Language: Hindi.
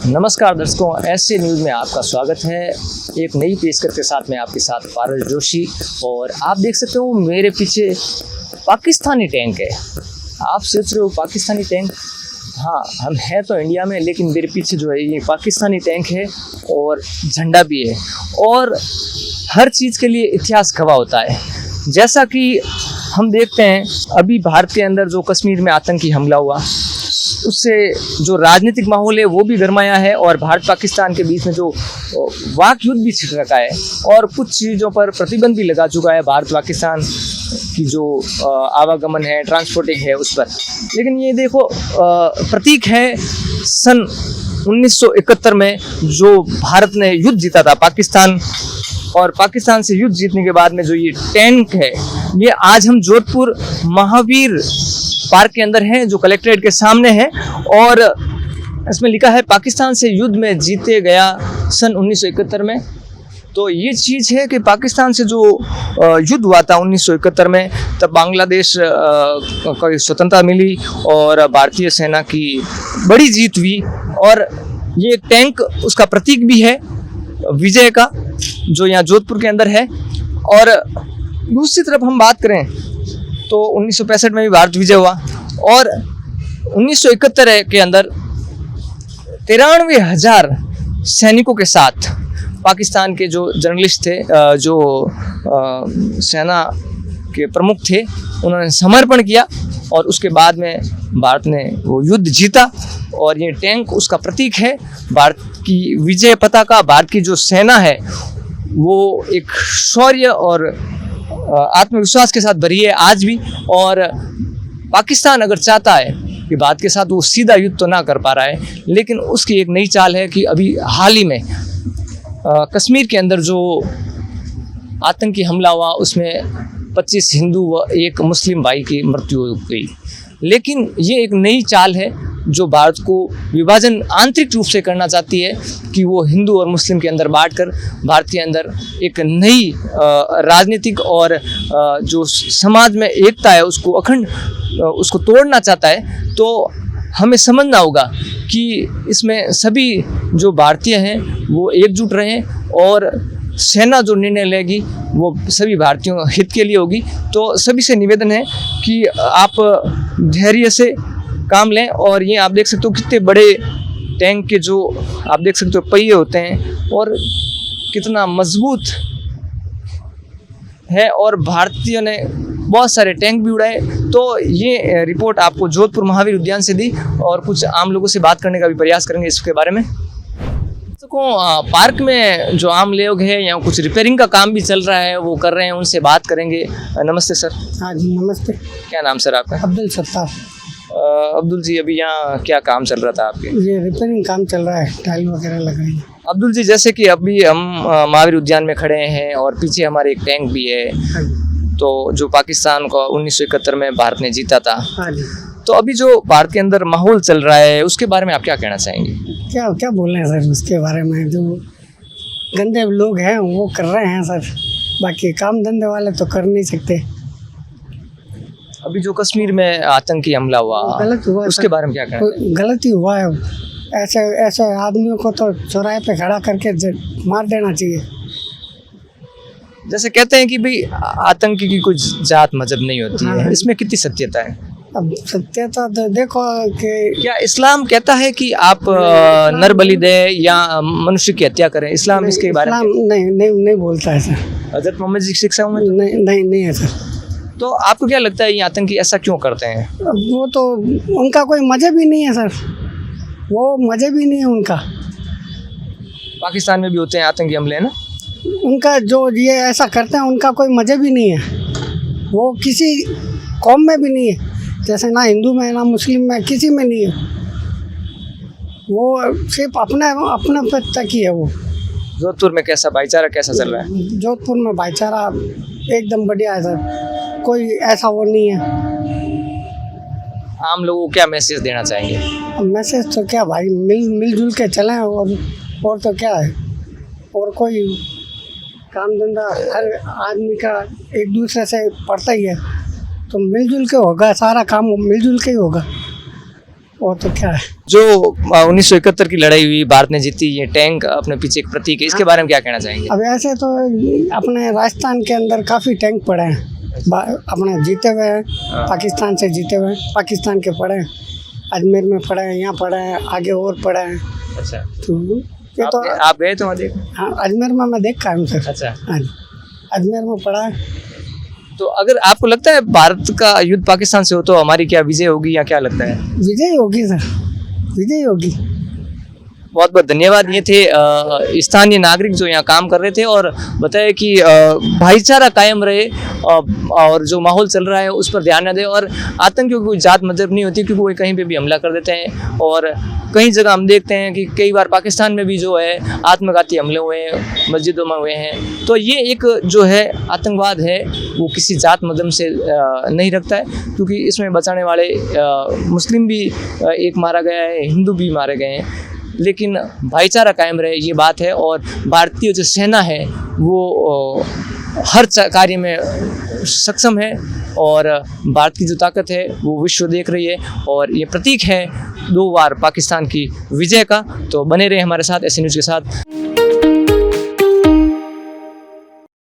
नमस्कार दर्शकों, ऐसे न्यूज़ में आपका स्वागत है। एक नई पेशकश के साथ मैं आपके साथ पारस जोशी। और आप देख सकते हो मेरे पीछे पाकिस्तानी टैंक है। आप सोच रहे हो पाकिस्तानी टैंक? हाँ, हम हैं तो इंडिया में, लेकिन मेरे पीछे जो है ये पाकिस्तानी टैंक है और झंडा भी है। और हर चीज़ के लिए इतिहास गवाह होता है। जैसा कि हम देखते हैं अभी भारत के अंदर जो कश्मीर में आतंकी हमला हुआ, उससे जो राजनीतिक माहौल है वो भी गरमाया है और भारत पाकिस्तान के बीच में जो वाक युद्ध भी छिड़ रखा है और कुछ चीज़ों पर प्रतिबंध भी लगा चुका है भारत पाकिस्तान की जो आवागमन है, ट्रांसपोर्टिंग है उस पर। लेकिन ये देखो प्रतीक है सन 1971 में जो भारत ने युद्ध जीता था पाकिस्तान, और पाकिस्तान से युद्ध जीतने के बाद में जो ये टैंक है, ये आज हम जोधपुर महावीर पार्क के अंदर है जो कलेक्ट्रेट के सामने है। और इसमें लिखा है पाकिस्तान से युद्ध में जीते गया सन 1971 में। तो ये चीज़ है कि पाकिस्तान से जो युद्ध हुआ था 1971 में, तब बांग्लादेश को स्वतंत्रता मिली और भारतीय सेना की बड़ी जीत हुई। और ये टैंक उसका प्रतीक भी है विजय का, जो यहाँ जोधपुर के अंदर है। और दूसरी तरफ हम बात करें तो 1965 में भी भारत विजय हुआ और 1971 के अंदर 93,000 सैनिकों के साथ पाकिस्तान के जो जर्नलिस्ट थे, जो सेना के प्रमुख थे, उन्होंने समर्पण किया और उसके बाद में भारत ने वो युद्ध जीता। और ये टैंक उसका प्रतीक है भारत की विजय पताका। भारत की जो सेना है वो एक शौर्य और आत्मविश्वास के साथ भरी है आज भी। और पाकिस्तान अगर चाहता है कि भारत के साथ वो सीधा युद्ध तो ना कर पा रहा है, लेकिन उसकी एक नई चाल है कि अभी हाल ही में कश्मीर के अंदर जो आतंकी हमला हुआ उसमें 25 हिंदू व एक मुस्लिम भाई की मृत्यु हो गई। लेकिन ये एक नई चाल है जो भारत को विभाजन आंतरिक रूप से करना चाहती है कि वो हिंदू और मुस्लिम के अंदर बांटकर भारत के अंदर एक नई राजनीतिक और जो समाज में एकता है उसको अखंड उसको तोड़ना चाहता है। तो हमें समझना होगा कि इसमें सभी जो भारतीय हैं वो एकजुट रहें और सेना जो निर्णय लेगी वो सभी भारतीयों हित के लिए होगी। तो सभी से निवेदन है कि आप धैर्य से काम लें। और ये आप देख सकते हो कितने बड़े टैंक के जो आप देख सकते हो पहिए होते हैं और कितना मजबूत है। और भारतीयों ने बहुत सारे टैंक भी उड़ाए। तो ये रिपोर्ट आपको जोधपुर महावीर उद्यान से दी और कुछ आम लोगों से बात करने का भी प्रयास करेंगे इसके बारे में। पार्क में जो आम लोग हैं यहाँ कुछ रिपेयरिंग का काम भी चल रहा है, वो कर रहे हैं, उनसे बात करेंगे। नमस्ते सर। हाँ जी नमस्ते। क्या नाम सर आपका? अब्दुल सत्तार। अब्दुल जी, अभी यहाँ क्या काम चल रहा था आपके? ये रिपेयरिंग काम चल रहा है, टाइल वगैरह लग रही है। अब्दुल जी, जैसे कि अभी हम महावीर उद्यान में खड़े हैं और पीछे हमारे एक टैंक भी है, तो जो पाकिस्तान को 1971 में भारत ने जीता था। हाँ जी। तो अभी जो भारत के अंदर माहौल चल रहा है उसके बारे में आप क्या कहना चाहेंगे? क्या क्या बोल रहे हैं सर उसके बारे में? जो गंदे लोग हैं वो कर रहे हैं सर, बाकी काम धंधे वाले तो कर नहीं सकते। अभी जो कश्मीर में आतंकी हमला हुआ, गलत हुआ, उसके बारे में क्या कहना? गलत ही हुआ है। ऐसे ऐसे आदमियों को तो चौराहे पे खड़ा करके मार देना चाहिए। जैसे कहते हैं कि भाई आतंकी की कुछ जात मजहब नहीं होती है, इसमें कितनी सत्यता है? अब सत्यता तो देखो कि क्या इस्लाम कहता है कि आप नर बलि दे या मनुष्य की हत्या करें? इस्लाम इसके बारे में नहीं बोलता है सर। हज़रत मोहम्मद की शिक्षा में नहीं है सर। तो आपको क्या लगता है ये आतंकी ऐसा क्यों करते हैं? वो तो उनका कोई मजहब ही नहीं है सर, वो मजहब ही नहीं है उनका। पाकिस्तान में भी होते हैं आतंकी हमले, है ना? उनका जो ये ऐसा करते हैं उनका कोई मजहब ही नहीं है, वो किसी कौम में भी नहीं है। जैसे ना हिंदू में ना मुस्लिम में, किसी में नहीं है। वो सिर्फ अपने तक ही है। वो जोधपुर में कैसा भाईचारा कैसा चल रहा है? जोधपुर में भाईचारा एकदम बढ़िया है सर, कोई ऐसा वो नहीं है। आम लोगों को क्या मैसेज देना चाहेंगे? मैसेज तो क्या भाई, मिलजुल के चलें। और तो क्या है, और कोई काम धंधा हर आदमी का एक दूसरे से पड़ता ही है, तो मिलजुल के होगा, सारा काम मिलजुल के ही होगा। और तो क्या है। जो 1971 की लड़ाई हुई, भारत ने जीती, ये टैंक अपने पीछे एक प्रतीक है, इसके बारे में क्या कहना चाहेंगे? अब ऐसे तो अपने राजस्थान के अंदर काफ़ी टैंक पड़े हैं, अपने जीते हुए हैं, पाकिस्तान से जीते हुए हैं, पाकिस्तान के पड़े हैं, अजमेर में पड़े हैं, यहाँ पड़े हैं, आगे और पड़े हैं। अच्छा, तो ये तो आप गए तो वहाँ देख? हाँ, अजमेर में मैं देख का हूँ सर। अच्छा, हाँ जी, अजमेर में पड़ा है। तो अगर आपको लगता है भारत का युद्ध पाकिस्तान से हो तो हमारी क्या विजय होगी, या क्या लगता है? विजय होगी सर, विजय होगी। बहुत बहुत धन्यवाद। ये थे स्थानीय नागरिक जो यहाँ काम कर रहे थे और बताया कि भाईचारा कायम रहे और जो माहौल चल रहा है उस पर ध्यान न दें, और आतंकियों की कोई जात मजहब नहीं होती, क्योंकि वो कहीं पे भी हमला कर देते हैं। और कई जगह हम देखते हैं कि कई बार पाकिस्तान में भी जो है आत्मघाती हमले हुए हैं, मस्जिदों में हुए हैं। तो ये एक जो है आतंकवाद है वो किसी जात मजहब से नहीं रखता है, क्योंकि इसमें बचाने वाले मुस्लिम भी एक मारा गया है, हिंदू भी मारे गए हैं, लेकिन भाईचारा कायम रहे ये बात है। और भारतीय जो सेना है वो हर कार्य में सक्षम है, और भारत की जो ताकत है वो विश्व देख रही है, और ये प्रतीक है 2 बार पाकिस्तान की विजय का। तो बने रहे हमारे साथ ऐसे न्यूज़ के साथ।